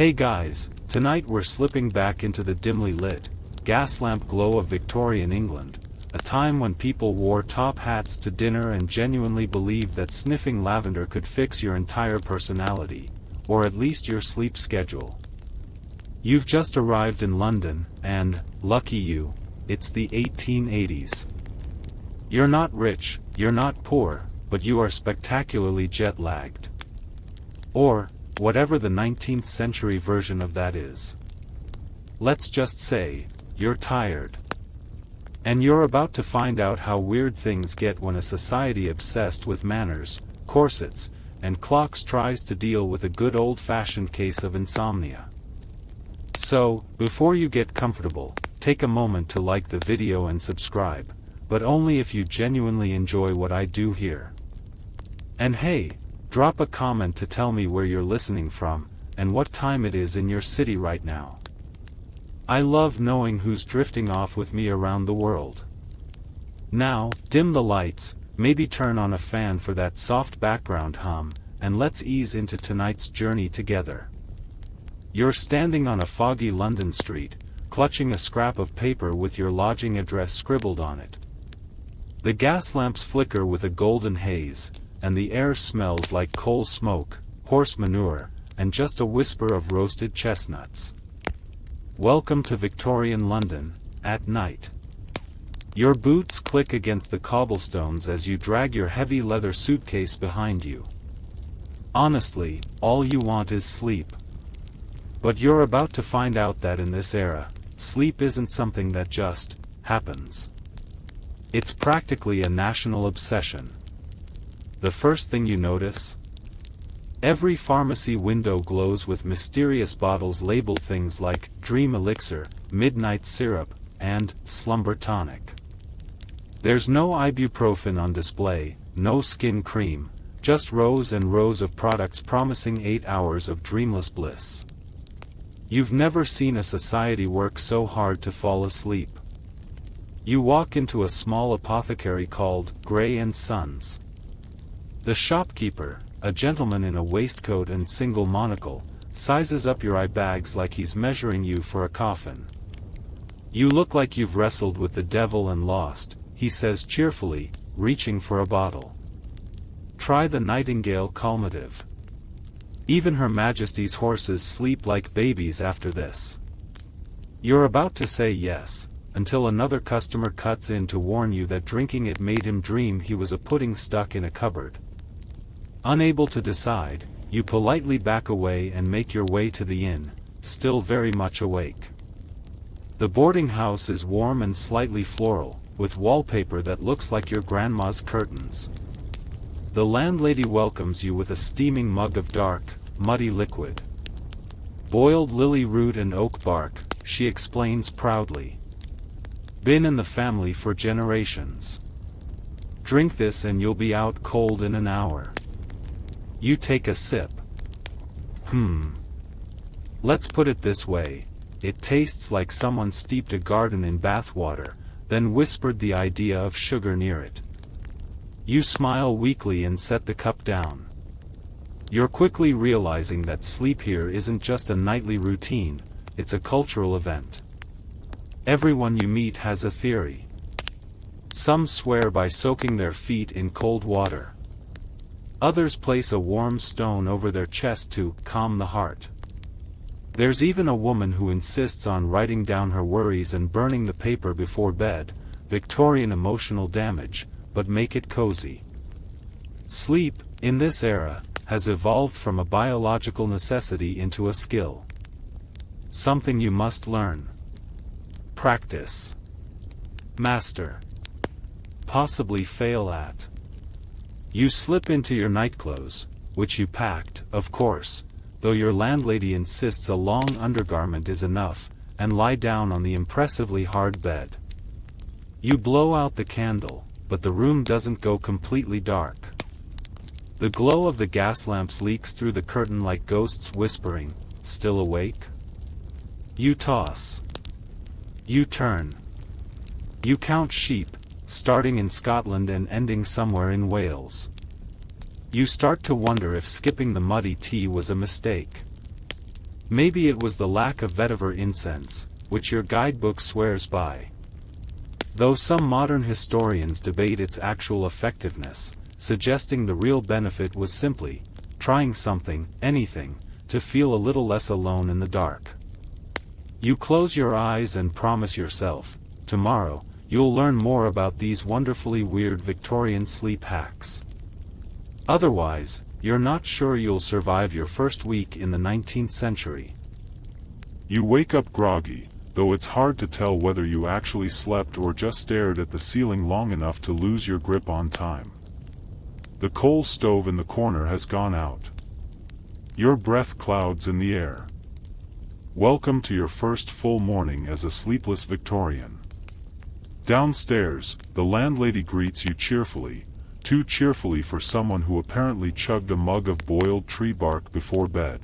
Hey guys, tonight we're slipping back into the dimly lit, gas lamp glow of Victorian England, a time when people wore top hats to dinner and genuinely believed that sniffing lavender could fix your entire personality, or at least your sleep schedule. You've just arrived in London, and, lucky you, it's the 1880s. You're not rich, you're not poor, but you are spectacularly jet-lagged. Or, whatever the 19th century version of that is. Let's just say, you're tired. And you're about to find out how weird things get when a society obsessed with manners, corsets, and clocks tries to deal with a good old-fashioned case of insomnia. So, before you get comfortable, take a moment to like the video and subscribe, but only if you genuinely enjoy what I do here. And hey, drop a comment to tell me where you're listening from, and what time it is in your city right now. I love knowing who's drifting off with me around the world. Now, dim the lights, maybe turn on a fan for that soft background hum, and let's ease into tonight's journey together. You're standing on a foggy London street, clutching a scrap of paper with your lodging address scribbled on it. The gas lamps flicker with a golden haze, and the air smells like coal smoke, horse manure, and just a whisper of roasted chestnuts. Welcome to Victorian London, at night. Your boots click against the cobblestones as you drag your heavy leather suitcase behind you. Honestly, all you want is sleep. But you're about to find out that in this era, sleep isn't something that just happens. It's practically a national obsession. The first thing you notice? Every pharmacy window glows with mysterious bottles labeled things like dream elixir, midnight syrup, and slumber tonic. There's no ibuprofen on display, no skin cream, just rows and rows of products promising 8 hours of dreamless bliss. You've never seen a society work so hard to fall asleep. You walk into a small apothecary called Gray & Sons. The shopkeeper, a gentleman in a waistcoat and single monocle, sizes up your eye bags like he's measuring you for a coffin. You look like you've wrestled with the devil and lost, he says cheerfully, reaching for a bottle. Try the Nightingale calmative. Even Her Majesty's horses sleep like babies after this. You're about to say yes, until another customer cuts in to warn you that drinking it made him dream he was a pudding stuck in a cupboard. Unable to decide, you politely back away and make your way to the inn, still very much awake. The boarding house is warm and slightly floral, with wallpaper that looks like your grandma's curtains. The landlady welcomes you with a steaming mug of dark, muddy liquid. Boiled lily root and oak bark, she explains proudly. Been in the family for generations. Drink this and you'll be out cold in an hour. You take a sip. Let's put it this way, it tastes like someone steeped a garden in bathwater, then whispered the idea of sugar near it. You smile weakly and set the cup down. You're quickly realizing that sleep here isn't just a nightly routine, it's a cultural event. Everyone you meet has a theory. Some swear by soaking their feet in cold water. Others place a warm stone over their chest to calm the heart. There's even a woman who insists on writing down her worries and burning the paper before bed, Victorian emotional damage, but make it cozy. Sleep, in this era, has evolved from a biological necessity into a skill. Something you must learn. Practice. Master. Possibly fail at. You slip into your nightclothes, which you packed, of course, though your landlady insists a long undergarment is enough, and lie down on the impressively hard bed. You blow out the candle, but the room doesn't go completely dark. The glow of the gas lamps leaks through the curtain like ghosts whispering, "Still awake?" You toss. You turn. You count sheep, starting in Scotland and ending somewhere in Wales. You start to wonder if skipping the muddy tea was a mistake. Maybe it was the lack of vetiver incense, which your guidebook swears by. Though some modern historians debate its actual effectiveness, suggesting the real benefit was simply trying something, anything, to feel a little less alone in the dark. You close your eyes and promise yourself, tomorrow, you'll learn more about these wonderfully weird Victorian sleep hacks. Otherwise, you're not sure you'll survive your first week in the 19th century. You wake up groggy, though it's hard to tell whether you actually slept or just stared at the ceiling long enough to lose your grip on time. The coal stove in the corner has gone out. Your breath clouds in the air. Welcome to your first full morning as a sleepless Victorian. Downstairs, the landlady greets you cheerfully, too cheerfully for someone who apparently chugged a mug of boiled tree bark before bed.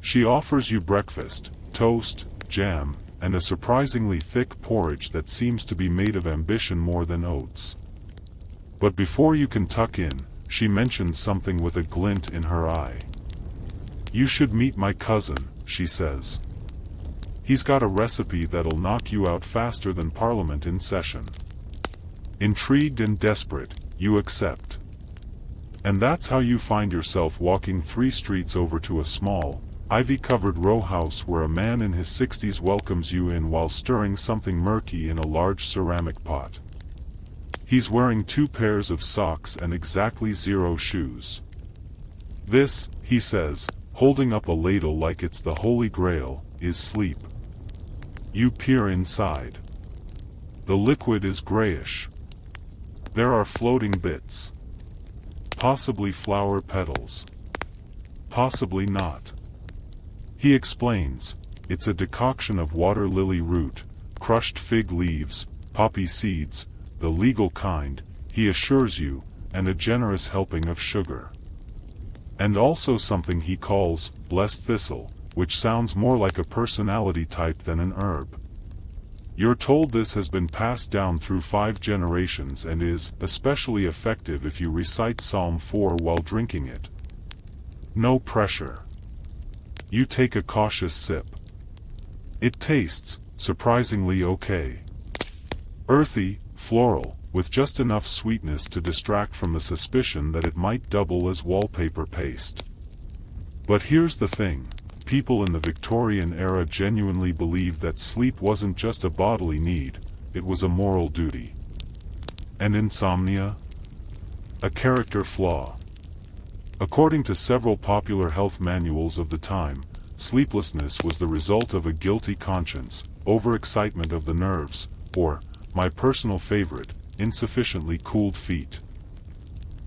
She offers you breakfast, toast, jam, and a surprisingly thick porridge that seems to be made of ambition more than oats. But before you can tuck in, she mentions something with a glint in her eye. You should meet my cousin, she says. He's got a recipe that'll knock you out faster than Parliament in session. Intrigued and desperate, you accept. And that's how you find yourself walking 3 streets over to a small, ivy-covered row house where a man in his 60s welcomes you in while stirring something murky in a large ceramic pot. He's wearing 2 pairs of socks and exactly 0 shoes. This, he says, holding up a ladle like it's the Holy Grail, is sleep. You peer inside. The liquid is grayish. There are floating bits. Possibly flower petals. Possibly not. He explains, it's a decoction of water lily root, crushed fig leaves, poppy seeds, the legal kind, he assures you, and a generous helping of sugar. And also something he calls blessed thistle, which sounds more like a personality type than an herb. You're told this has been passed down through 5 generations and is especially effective if you recite Psalm 4 while drinking it. No pressure. You take a cautious sip. It tastes, surprisingly okay. Earthy, floral, with just enough sweetness to distract from the suspicion that it might double as wallpaper paste. But here's the thing, people in the Victorian era genuinely believed that sleep wasn't just a bodily need, it was a moral duty. And insomnia? A character flaw. According to several popular health manuals of the time, sleeplessness was the result of a guilty conscience, overexcitement of the nerves, or, my personal favorite, insufficiently cooled feet.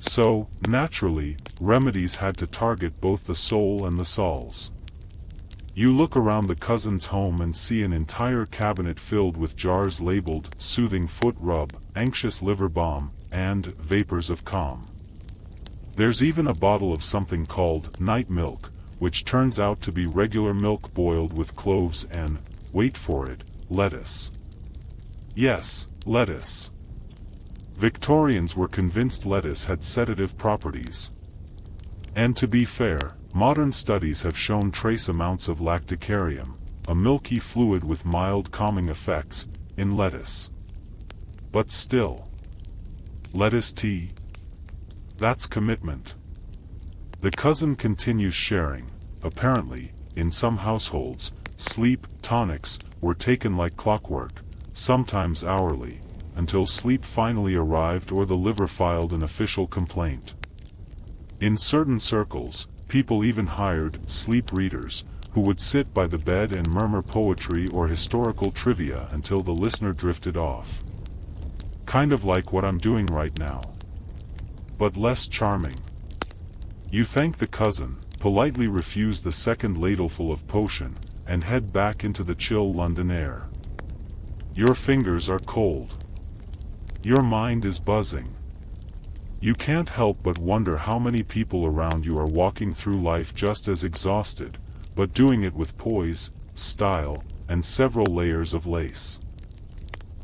So, naturally, remedies had to target both the soul and the sols. You look around the cousin's home and see an entire cabinet filled with jars labeled soothing foot rub, anxious liver balm, and vapors of calm. There's even a bottle of something called night milk, which turns out to be regular milk boiled with cloves and, wait for it, lettuce. Yes, lettuce. Victorians were convinced lettuce had sedative properties. And to be fair, modern studies have shown trace amounts of lacticarium, a milky fluid with mild calming effects, in lettuce. But still. Lettuce tea? That's commitment. The cousin continues sharing. Apparently, in some households, sleep tonics were taken like clockwork, sometimes hourly, until sleep finally arrived or the liver filed an official complaint. In certain circles, people even hired sleep readers, who would sit by the bed and murmur poetry or historical trivia until the listener drifted off. Kind of like what I'm doing right now. But less charming. You thank the cousin, politely refuse the second ladleful of potion, and head back into the chill London air. Your fingers are cold. Your mind is buzzing. You can't help but wonder how many people around you are walking through life just as exhausted, but doing it with poise, style, and several layers of lace.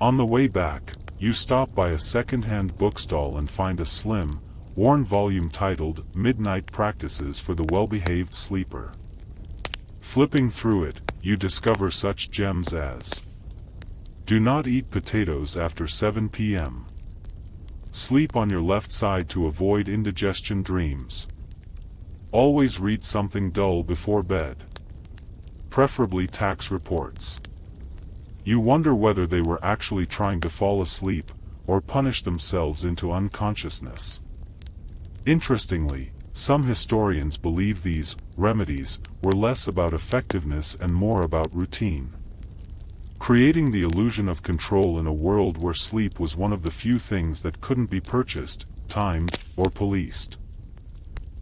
On the way back, you stop by a second-hand bookstall and find a slim, worn volume titled Midnight Practices for the Well-Behaved Sleeper. Flipping through it, you discover such gems as: do not eat potatoes after 7 p.m. Sleep on your left side to avoid indigestion dreams. Always read something dull before bed. Preferably tax reports. You wonder whether they were actually trying to fall asleep, or punish themselves into unconsciousness. Interestingly, some historians believe these remedies were less about effectiveness and more about routine, creating the illusion of control in a world where sleep was one of the few things that couldn't be purchased, timed, or policed.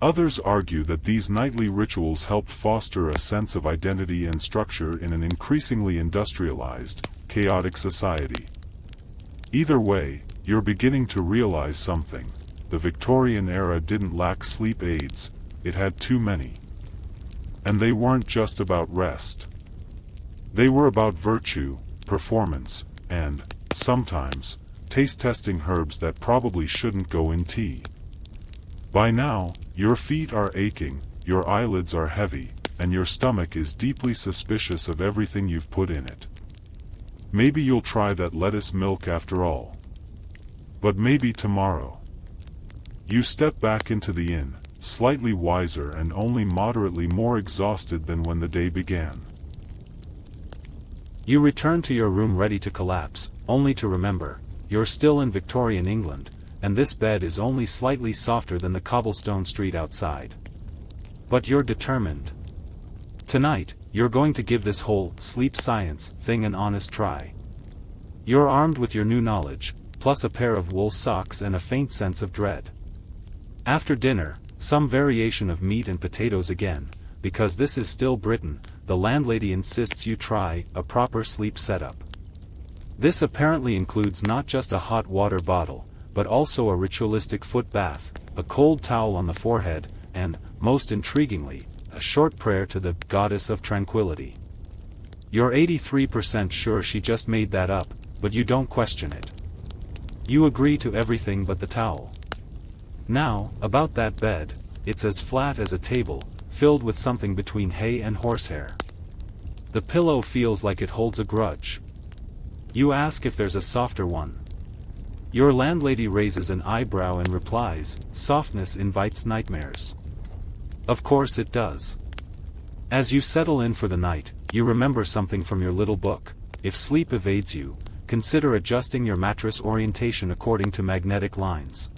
Others argue that these nightly rituals helped foster a sense of identity and structure in an increasingly industrialized, chaotic society. Either way, you're beginning to realize something. The Victorian era didn't lack sleep aids, it had too many. And they weren't just about rest. They were about virtue, performance, and, sometimes, taste-testing herbs that probably shouldn't go in tea. By now, your feet are aching, your eyelids are heavy, and your stomach is deeply suspicious of everything you've put in it. Maybe you'll try that lettuce milk after all. But maybe tomorrow. You step back into the inn, slightly wiser and only moderately more exhausted than when the day began. You return to your room ready to collapse, only to remember, you're still in Victorian England, and this bed is only slightly softer than the cobblestone street outside. But you're determined. Tonight, you're going to give this whole sleep science thing an honest try. You're armed with your new knowledge, plus a pair of wool socks and a faint sense of dread. After dinner, some variation of meat and potatoes again, because this is still Britain, the landlady insists you try a proper sleep setup. This apparently includes not just a hot water bottle, but also a ritualistic foot bath, a cold towel on the forehead, and, most intriguingly, a short prayer to the goddess of tranquility. You're 83% sure she just made that up, but you don't question it. You agree to everything but the towel. Now, about that bed, it's as flat as a table, filled with something between hay and horsehair. The pillow feels like it holds a grudge. You ask if there's a softer one. Your landlady raises an eyebrow and replies, softness invites nightmares. Of course it does. As you settle in for the night, you remember something from your little book. If sleep evades you, consider adjusting your mattress orientation according to magnetic lines.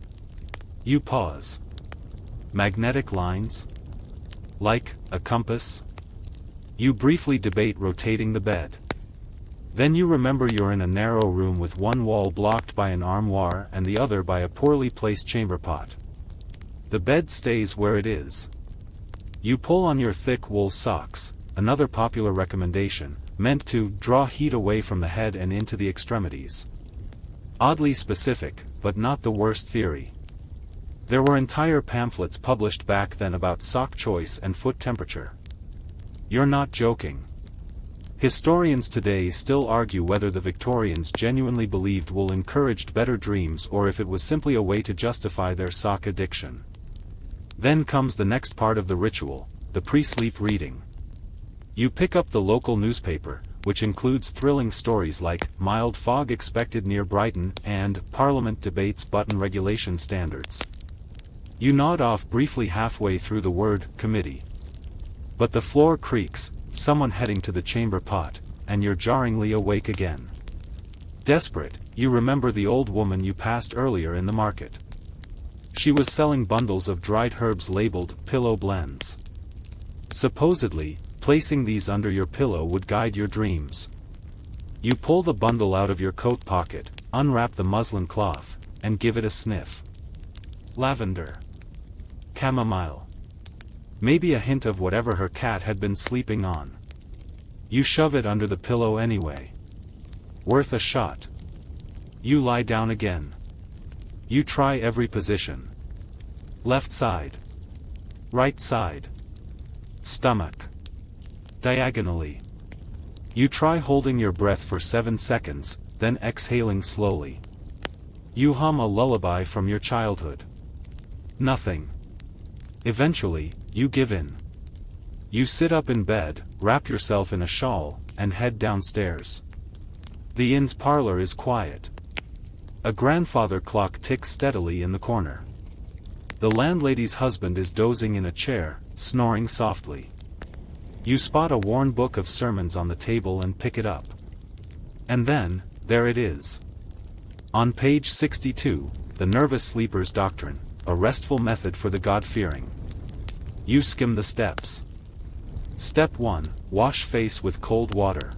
You pause. Magnetic lines? Like a compass? You briefly debate rotating the bed. Then you remember you're in a narrow room with one wall blocked by an armoire and the other by a poorly placed chamber pot. The bed stays where it is. You pull on your thick wool socks, another popular recommendation, meant to draw heat away from the head and into the extremities. Oddly specific, but not the worst theory. There were entire pamphlets published back then about sock choice and foot temperature. You're not joking. Historians today still argue whether the Victorians genuinely believed wool encouraged better dreams or if it was simply a way to justify their sock addiction. Then comes the next part of the ritual, the pre-sleep reading. You pick up the local newspaper, which includes thrilling stories like mild fog expected near Brighton and Parliament debates button regulation standards. You nod off briefly halfway through the word committee. But the floor creaks, someone heading to the chamber pot, and you're jarringly awake again. Desperate, you remember the old woman you passed earlier in the market. She was selling bundles of dried herbs labeled pillow blends. Supposedly, placing these under your pillow would guide your dreams. You pull the bundle out of your coat pocket, unwrap the muslin cloth, and give it a sniff. Lavender. Chamomile. Maybe a hint of whatever her cat had been sleeping on. You shove it under the pillow anyway. Worth a shot. You lie down again. You try every position. Left side. Right side. Stomach. Diagonally. You try holding your breath for 7 seconds, then exhaling slowly. You hum a lullaby from your childhood. Nothing. Eventually, you give in. You sit up in bed, wrap yourself in a shawl, and head downstairs. The inn's parlor is quiet. A grandfather clock ticks steadily in the corner. The landlady's husband is dozing in a chair, snoring softly. You spot a worn book of sermons on the table and pick it up. And then, there it is. On page 62, The Nervous Sleeper's Doctrine, a restful method for the God-fearing. You skim the steps. Step 1, wash face with cold water.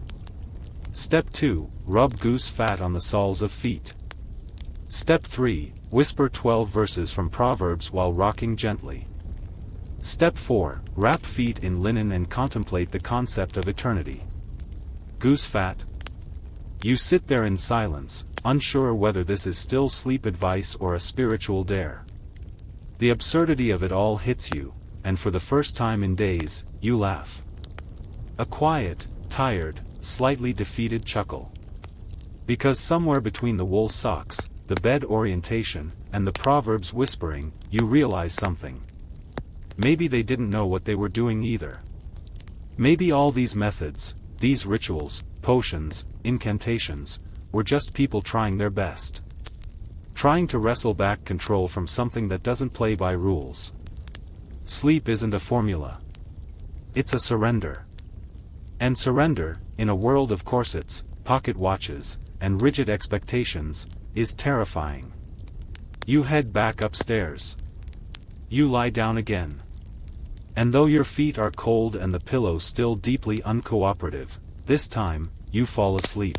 Step 2, rub goose fat on the soles of feet. Step 3, whisper 12 verses from Proverbs while rocking gently. Step 4, wrap feet in linen and contemplate the concept of eternity. Goose fat? You sit there in silence, unsure whether this is still sleep advice or a spiritual dare. The absurdity of it all hits you, and for the first time in days, you laugh. A quiet, tired, slightly defeated chuckle. Because somewhere between the wool socks, the bed orientation, and the Proverbs whispering, you realize something. Maybe they didn't know what they were doing either. Maybe all these methods, these rituals, potions, incantations, were just people trying their best. Trying to wrestle back control from something that doesn't play by rules. Sleep isn't a formula. It's a surrender. And surrender, in a world of corsets, pocket watches, and rigid expectations, is terrifying. You head back upstairs. You lie down again. And though your feet are cold and the pillow still deeply uncooperative, this time, you fall asleep.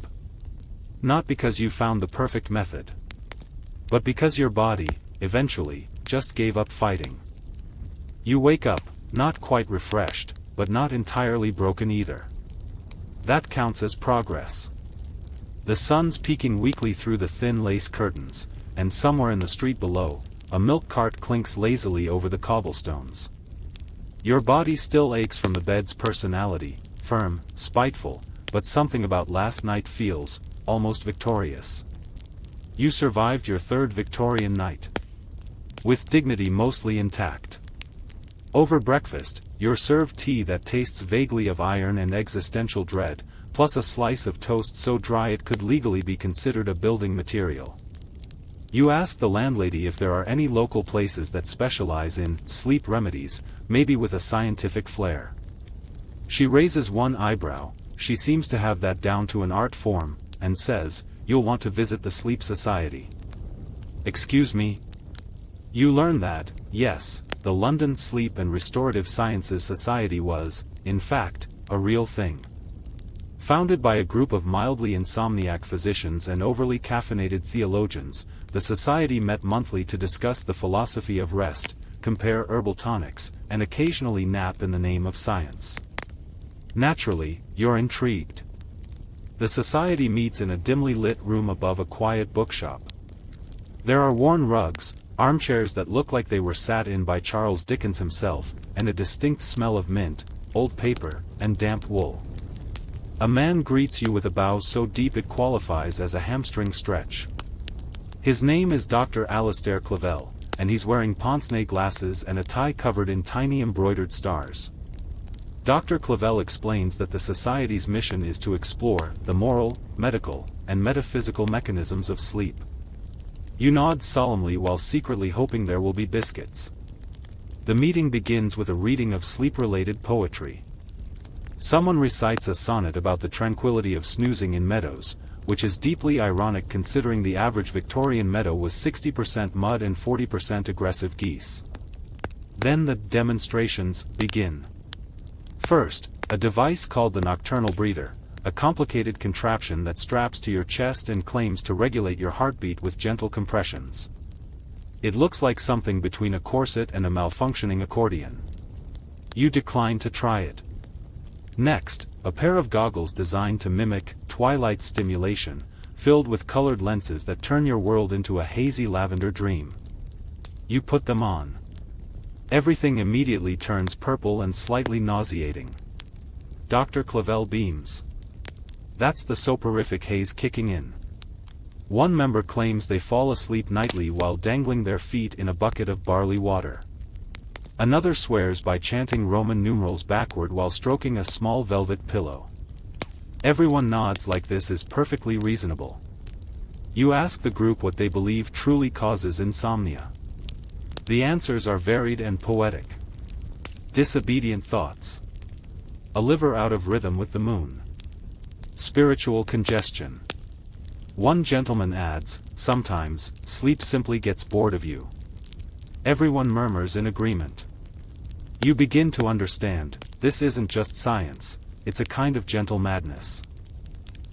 Not because you found the perfect method. But because your body, eventually, just gave up fighting. You wake up, not quite refreshed, but not entirely broken either. That counts as progress. The sun's peeking weakly through the thin lace curtains, and somewhere in the street below, a milk cart clinks lazily over the cobblestones. Your body still aches from the bed's personality, firm, spiteful, but something about last night feels almost victorious. You survived your third Victorian night. With dignity mostly intact. Over breakfast, you're served tea that tastes vaguely of iron and existential dread, plus a slice of toast so dry it could legally be considered a building material. You ask the landlady if there are any local places that specialize in sleep remedies, maybe with a scientific flair. She raises one eyebrow, she seems to have that down to an art form, and says, "You'll want to visit the Sleep Society." Excuse me? You learn that, yes, the London Sleep and Restorative Sciences Society was, in fact, a real thing. Founded by a group of mildly insomniac physicians and overly caffeinated theologians, the society met monthly to discuss the philosophy of rest, compare herbal tonics, and occasionally nap in the name of science. Naturally, you're intrigued. The society meets in a dimly lit room above a quiet bookshop. There are worn rugs, armchairs that look like they were sat in by Charles Dickens himself, and a distinct smell of mint, old paper, and damp wool. A man greets you with a bow so deep it qualifies as a hamstring stretch. His name is Dr. Alistair Clavell, and he's wearing pince-nez glasses and a tie covered in tiny embroidered stars. Dr. Clavell explains that the Society's mission is to explore the moral, medical, and metaphysical mechanisms of sleep. You nod solemnly while secretly hoping there will be biscuits. The meeting begins with a reading of sleep-related poetry. Someone recites a sonnet about the tranquility of snoozing in meadows, which is deeply ironic considering the average Victorian meadow was 60% mud and 40% aggressive geese. Then the demonstrations begin. First, a device called the nocturnal breather, a complicated contraption that straps to your chest and claims to regulate your heartbeat with gentle compressions. It looks like something between a corset and a malfunctioning accordion. You decline to try it. Next, a pair of goggles designed to mimic twilight stimulation, filled with colored lenses that turn your world into a hazy lavender dream. You put them on. Everything immediately turns purple and slightly nauseating. Dr. Clavell beams. That's the soporific haze kicking in. One member claims they fall asleep nightly while dangling their feet in a bucket of barley water. Another swears by chanting Roman numerals backward while stroking a small velvet pillow. Everyone nods like this is perfectly reasonable. You ask the group what they believe truly causes insomnia. The answers are varied and poetic. Disobedient thoughts. A liver out of rhythm with the moon. Spiritual congestion. One gentleman adds, sometimes, sleep simply gets bored of you. Everyone murmurs in agreement. You begin to understand, this isn't just science, it's a kind of gentle madness.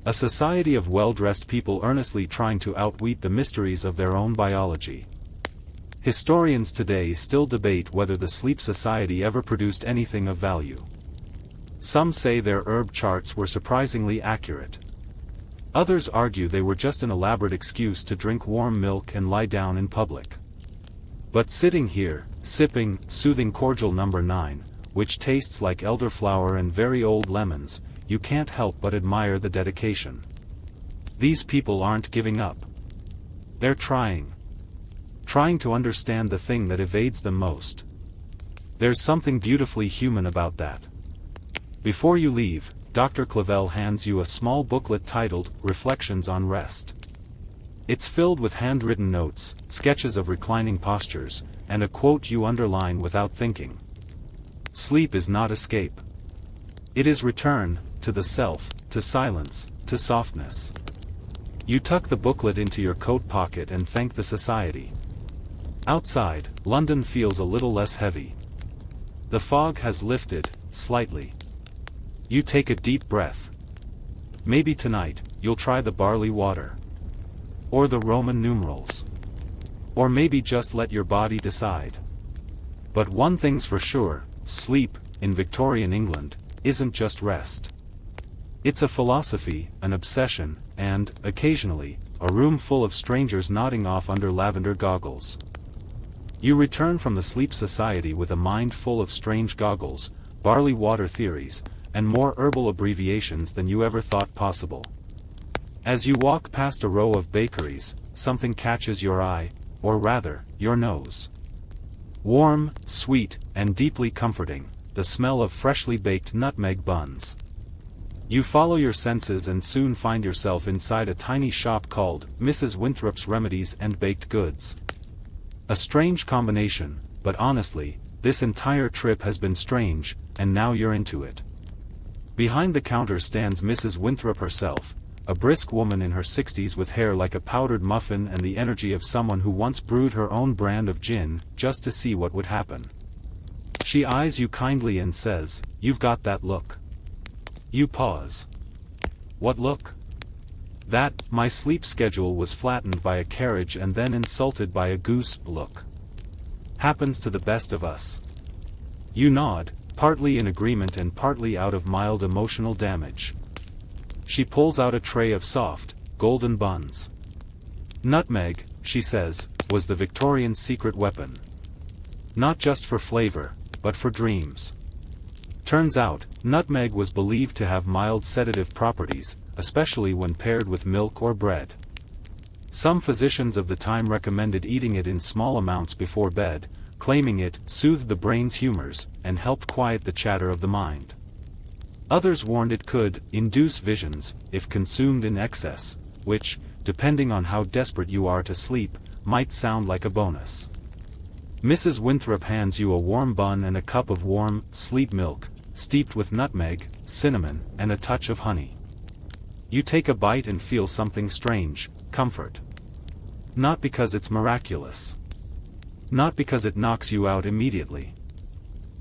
A society of well-dressed people earnestly trying to outwit the mysteries of their own biology. Historians today still debate whether the Sleep Society ever produced anything of value. Some say their herb charts were surprisingly accurate. Others argue they were just an elaborate excuse to drink warm milk and lie down in public. But sitting here, sipping soothing cordial number 9, which tastes like elderflower and very old lemons, you can't help but admire the dedication. These people aren't giving up. They're trying to understand the thing that evades them most. There's something beautifully human about that. Before you leave, Dr. Clavel hands you a small booklet titled, Reflections on Rest. It's filled with handwritten notes, sketches of reclining postures, and a quote you underline without thinking. Sleep is not escape. It is return, to the self, to silence, to softness. You tuck the booklet into your coat pocket and thank the society. Outside, London feels a little less heavy. The fog has lifted, slightly. You take a deep breath. Maybe tonight, you'll try the barley water. Or the Roman numerals. Or maybe just let your body decide. But one thing's for sure, sleep, in Victorian England, isn't just rest. It's a philosophy, an obsession, and, occasionally, a room full of strangers nodding off under lavender goggles. You return from the Sleep Society with a mind full of strange goggles, barley water theories, and more herbal abbreviations than you ever thought possible. As you walk past a row of bakeries, something catches your eye, or rather, your nose. Warm, sweet, and deeply comforting, the smell of freshly baked nutmeg buns. You follow your senses and soon find yourself inside a tiny shop called Mrs. Winthrop's Remedies and Baked Goods. A strange combination, but honestly, this entire trip has been strange, and now you're into it. Behind the counter stands Mrs. Winthrop herself, a brisk woman in her 60s with hair like a powdered muffin and the energy of someone who once brewed her own brand of gin, just to see what would happen. She eyes you kindly and says, "You've got that look." You pause. What look? That, my sleep schedule was flattened by a carriage and then insulted by a goose, look. Happens to the best of us. You nod, partly in agreement and partly out of mild emotional damage. She pulls out a tray of soft, golden buns. Nutmeg, she says, was the Victorian secret weapon. Not just for flavor, but for dreams. Turns out, nutmeg was believed to have mild sedative properties, especially when paired with milk or bread. Some physicians of the time recommended eating it in small amounts before bed, claiming it soothed the brain's humors and helped quiet the chatter of the mind. Others warned it could induce visions if consumed in excess, which, depending on how desperate you are to sleep, might sound like a bonus. Mrs. Winthrop hands you a warm bun and a cup of warm, sleep milk, steeped with nutmeg, cinnamon, and a touch of honey. You take a bite and feel something strange, comfort. Not because it's miraculous. Not because it knocks you out immediately.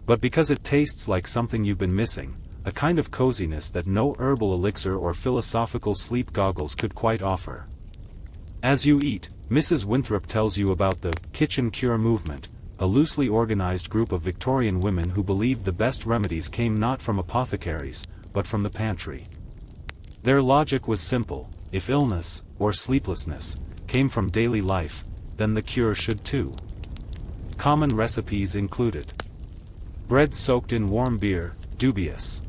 But because it tastes like something you've been missing, a kind of coziness that no herbal elixir or philosophical sleep goggles could quite offer. As you eat, Mrs. Winthrop tells you about the Kitchen Cure movement, a loosely organized group of Victorian women who believed the best remedies came not from apothecaries, but from the pantry. Their logic was simple: if illness, or sleeplessness, came from daily life, then the cure should too. Common recipes included: bread soaked in warm beer, dubious.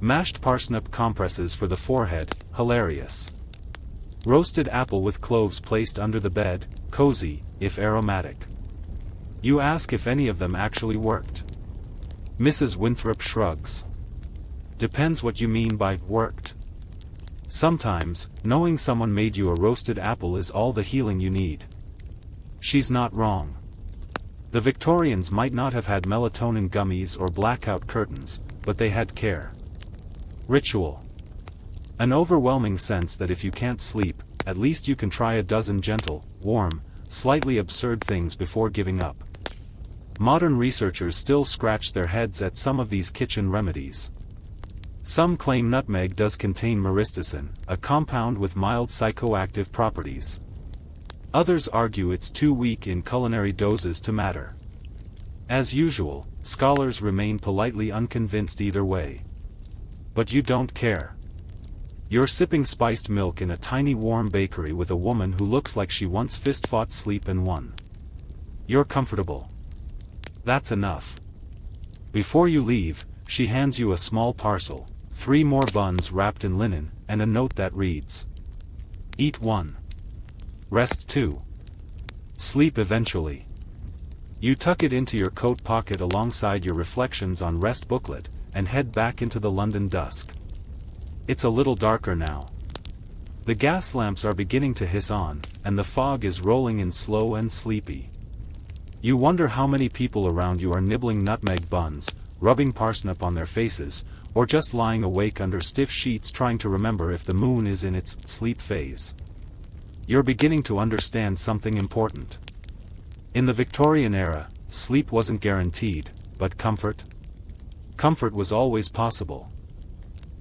Mashed parsnip compresses for the forehead, hilarious. Roasted apple with cloves placed under the bed, cozy, if aromatic. You ask if any of them actually worked. Mrs. Winthrop shrugs. Depends what you mean by worked. Sometimes, knowing someone made you a roasted apple is all the healing you need. She's not wrong. The Victorians might not have had melatonin gummies or blackout curtains, but they had care. Ritual. An overwhelming sense that if you can't sleep, at least you can try a dozen gentle, warm, slightly absurd things before giving up. Modern researchers still scratch their heads at some of these kitchen remedies. Some claim nutmeg does contain myristicin, a compound with mild psychoactive properties. Others argue it's too weak in culinary doses to matter. As usual, scholars remain politely unconvinced either way. But you don't care. You're sipping spiced milk in a tiny warm bakery with a woman who looks like she once fist-fought sleep and won. You're comfortable. That's enough. Before you leave, she hands you a small parcel, 3 more buns wrapped in linen, and a note that reads: Eat 1. Rest 2. Sleep eventually. You tuck it into your coat pocket alongside your Reflections on Rest booklet, and head back into the London dusk. It's a little darker now. The gas lamps are beginning to hiss on, and the fog is rolling in slow and sleepy. You wonder how many people around you are nibbling nutmeg buns, rubbing parsnip on their faces, or just lying awake under stiff sheets trying to remember if the moon is in its sleep phase. You're beginning to understand something important. In the Victorian era, sleep wasn't guaranteed, but comfort? Comfort was always possible.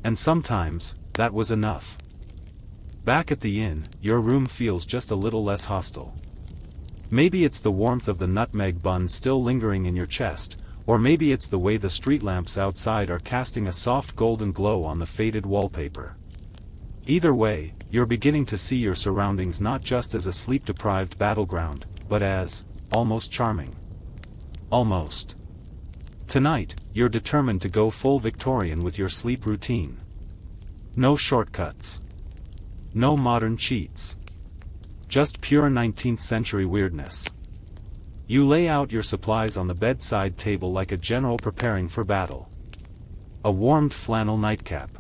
And sometimes, that was enough. Back at the inn, your room feels just a little less hostile. Maybe it's the warmth of the nutmeg bun still lingering in your chest, or maybe it's the way the street lamps outside are casting a soft golden glow on the faded wallpaper. Either way, you're beginning to see your surroundings not just as a sleep-deprived battleground, but as, almost charming. Almost. Tonight, you're determined to go full Victorian with your sleep routine. No shortcuts. No modern cheats. Just pure 19th century weirdness. You lay out your supplies on the bedside table like a general preparing for battle. A warmed flannel nightcap.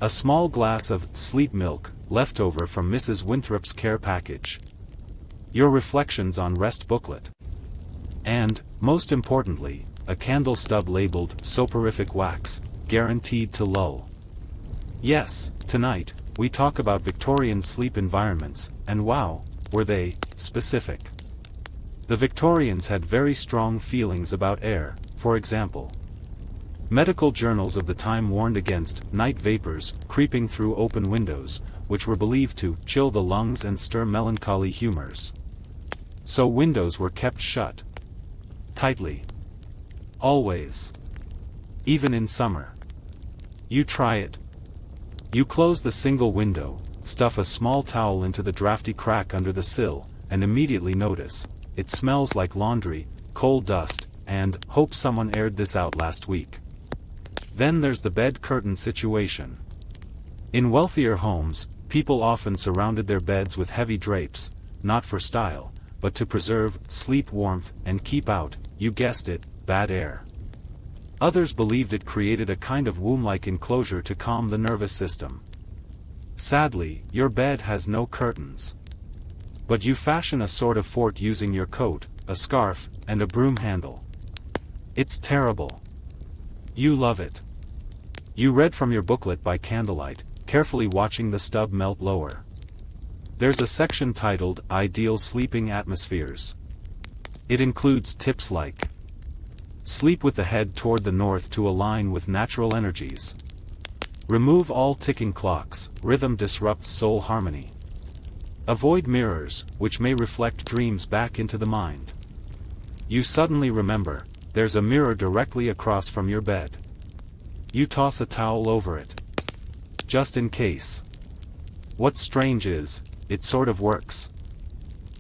A small glass of sleep milk, left over from Mrs. Winthrop's care package. Your Reflections on Rest booklet. And, most importantly, a candle stub labeled Soporific Wax, guaranteed to lull. Yes, tonight, we talk about Victorian sleep environments, and wow, were they specific. The Victorians had very strong feelings about air, for example. Medical journals of the time warned against night vapors creeping through open windows, which were believed to chill the lungs and stir melancholy humors. So windows were kept shut. Tightly. Always. Even in summer. You try it. You close the single window, stuff a small towel into the drafty crack under the sill, and immediately notice, it smells like laundry, coal dust, and hope someone aired this out last week. Then there's the bed curtain situation. In wealthier homes, people often surrounded their beds with heavy drapes, not for style, but to preserve sleep warmth and keep out, you guessed it, bad air. Others believed it created a kind of womb-like enclosure to calm the nervous system. Sadly, your bed has no curtains. But you fashion a sort of fort using your coat, a scarf, and a broom handle. It's terrible. You love it. You read from your booklet by candlelight, carefully watching the stub melt lower. There's a section titled Ideal Sleeping Atmospheres. It includes tips like: sleep with the head toward the north to align with natural energies. Remove all ticking clocks, rhythm disrupts soul harmony. Avoid mirrors, which may reflect dreams back into the mind. You suddenly remember, there's a mirror directly across from your bed. You toss a towel over it. Just in case. What's strange is, it sort of works.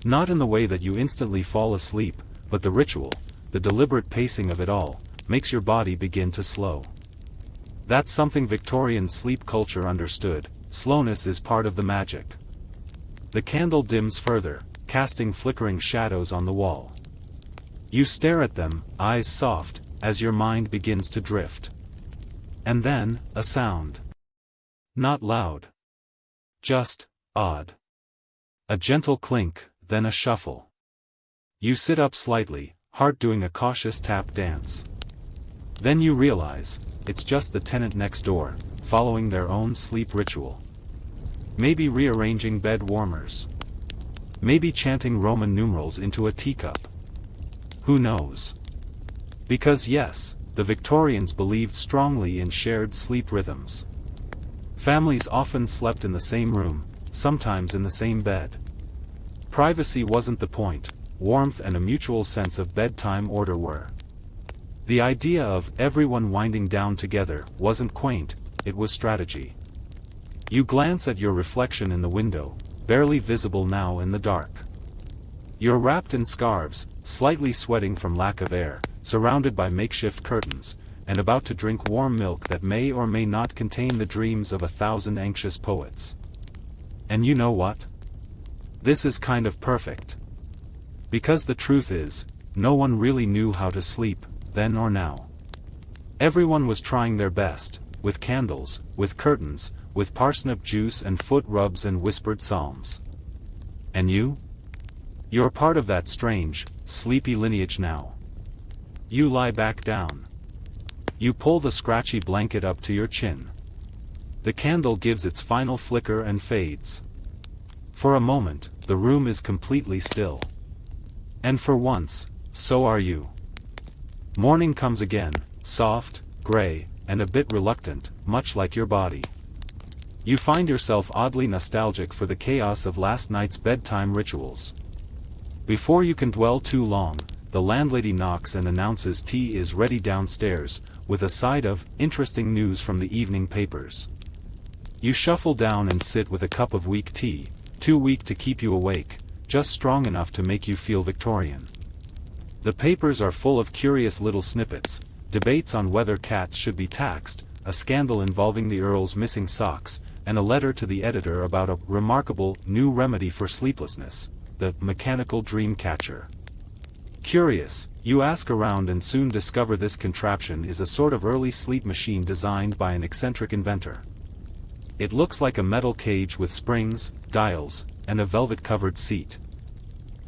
Not in the way that you instantly fall asleep, but the ritual, the deliberate pacing of it all, makes your body begin to slow. That's something Victorian sleep culture understood. Slowness is part of the magic. The candle dims further, casting flickering shadows on the wall. You stare at them, eyes soft, as your mind begins to drift. And then, a sound. Not loud. Just, odd. A gentle clink, then a shuffle. You sit up slightly, heart doing a cautious tap dance. Then you realize, it's just the tenant next door, following their own sleep ritual. Maybe rearranging bed warmers. Maybe chanting Roman numerals into a teacup. Who knows? Because yes, the Victorians believed strongly in shared sleep rhythms. Families often slept in the same room, sometimes in the same bed. Privacy wasn't the point, warmth and a mutual sense of bedtime order were. The idea of everyone winding down together wasn't quaint, it was strategy. You glance at your reflection in the window, barely visible now in the dark. You're wrapped in scarves, slightly sweating from lack of air, surrounded by makeshift curtains, and about to drink warm milk that may or may not contain the dreams of 1,000 anxious poets. And you know what? This is kind of perfect. Because the truth is, no one really knew how to sleep, then or now. Everyone was trying their best, with candles, with curtains, with parsnip juice and foot rubs and whispered psalms. And you? You're part of that strange, sleepy lineage now. You lie back down. You pull the scratchy blanket up to your chin. The candle gives its final flicker and fades. For a moment, the room is completely still. And for once, so are you. Morning comes again, soft, gray, and a bit reluctant, much like your body. You find yourself oddly nostalgic for the chaos of last night's bedtime rituals. Before you can dwell too long, the landlady knocks and announces tea is ready downstairs, with a side of interesting news from the evening papers. You shuffle down and sit with a cup of weak tea, too weak to keep you awake, just strong enough to make you feel Victorian. The papers are full of curious little snippets, debates on whether cats should be taxed, a scandal involving the Earl's missing socks, and a letter to the editor about a remarkable new remedy for sleeplessness, the mechanical dream catcher. Curious, you ask around and soon discover this contraption is a sort of early sleep machine designed by an eccentric inventor. It looks like a metal cage with springs, dials, and a velvet-covered seat.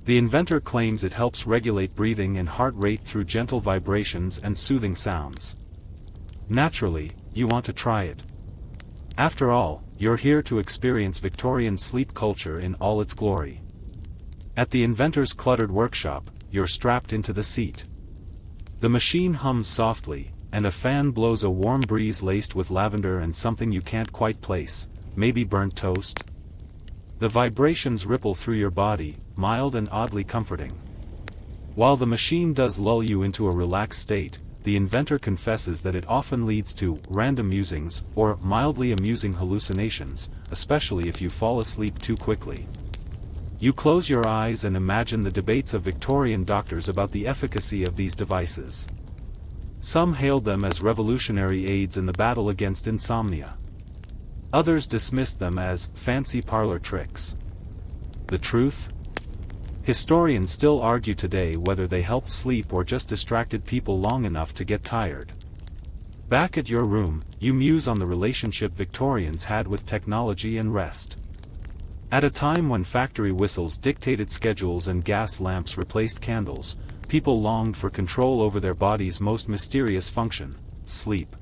The inventor claims it helps regulate breathing and heart rate through gentle vibrations and soothing sounds. Naturally, you want to try it. After all, you're here to experience Victorian sleep culture in all its glory. At the inventor's cluttered workshop, you're strapped into the seat. The machine hums softly, and a fan blows a warm breeze laced with lavender and something you can't quite place, maybe burnt toast. The vibrations ripple through your body, mild and oddly comforting. While the machine does lull you into a relaxed state, the inventor confesses that it often leads to random musings or mildly amusing hallucinations, especially if you fall asleep too quickly. You close your eyes and imagine the debates of Victorian doctors about the efficacy of these devices. Some hailed them as revolutionary aids in the battle against insomnia. Others dismissed them as fancy parlor tricks. The truth? Historians still argue today whether they helped sleep or just distracted people long enough to get tired. Back at your room, you muse on the relationship Victorians had with technology and rest. At a time when factory whistles dictated schedules and gas lamps replaced candles, people longed for control over their body's most mysterious function, sleep.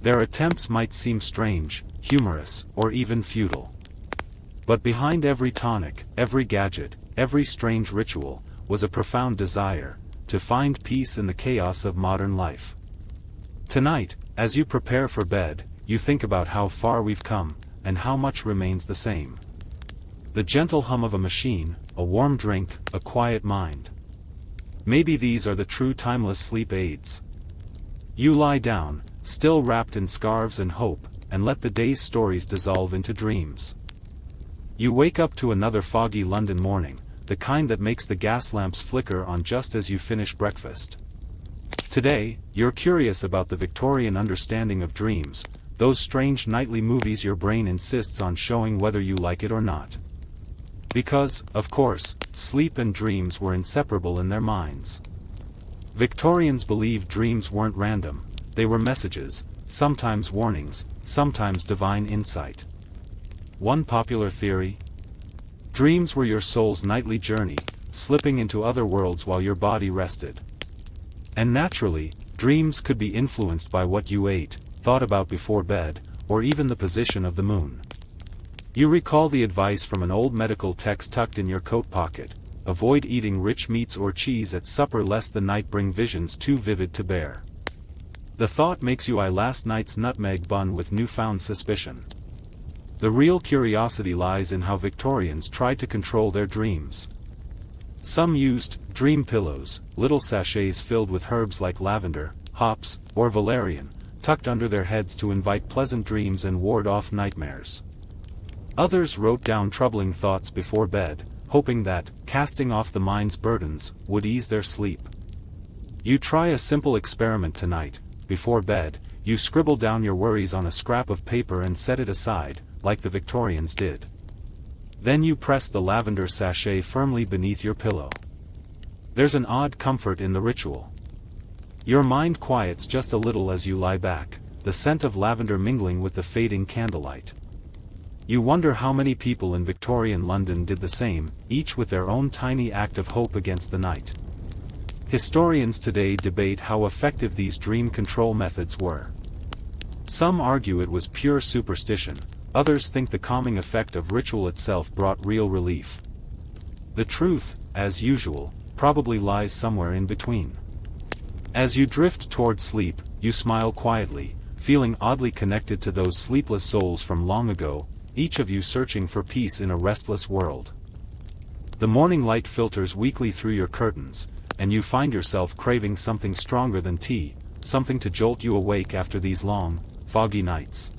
Their attempts might seem strange, humorous, or even futile. But behind every tonic, every gadget, every strange ritual, was a profound desire to find peace in the chaos of modern life. Tonight, as you prepare for bed, you think about how far we've come, and how much remains the same. The gentle hum of a machine, a warm drink, a quiet mind. Maybe these are the true timeless sleep aids. You lie down, still wrapped in scarves and hope, and let the day's stories dissolve into dreams. You wake up to another foggy London morning, the kind that makes the gas lamps flicker on just as you finish breakfast. Today, you're curious about the Victorian understanding of dreams, those strange nightly movies your brain insists on showing whether you like it or not. Because, of course, sleep and dreams were inseparable in their minds. Victorians believed dreams weren't random, they were messages, sometimes warnings, sometimes divine insight. One popular theory? Dreams were your soul's nightly journey, slipping into other worlds while your body rested. And naturally, dreams could be influenced by what you ate, thought about before bed, or even the position of the moon. You recall the advice from an old medical text tucked in your coat pocket: avoid eating rich meats or cheese at supper lest the night bring visions too vivid to bear. The thought makes you eye last night's nutmeg bun with newfound suspicion. The real curiosity lies in how Victorians tried to control their dreams. Some used dream pillows, little sachets filled with herbs like lavender, hops, or valerian, tucked under their heads to invite pleasant dreams and ward off nightmares. Others wrote down troubling thoughts before bed, hoping that, casting off the mind's burdens, would ease their sleep. You try a simple experiment tonight. Before bed, you scribble down your worries on a scrap of paper and set it aside, like the Victorians did. Then you press the lavender sachet firmly beneath your pillow. There's an odd comfort in the ritual. Your mind quiets just a little as you lie back, the scent of lavender mingling with the fading candlelight. You wonder how many people in Victorian London did the same, each with their own tiny act of hope against the night. Historians today debate how effective these dream control methods were. Some argue it was pure superstition, others think the calming effect of ritual itself brought real relief. The truth, as usual, probably lies somewhere in between. As you drift toward sleep, you smile quietly, feeling oddly connected to those sleepless souls from long ago, each of you searching for peace in a restless world. The morning light filters weakly through your curtains, and you find yourself craving something stronger than tea, something to jolt you awake after these long, foggy nights.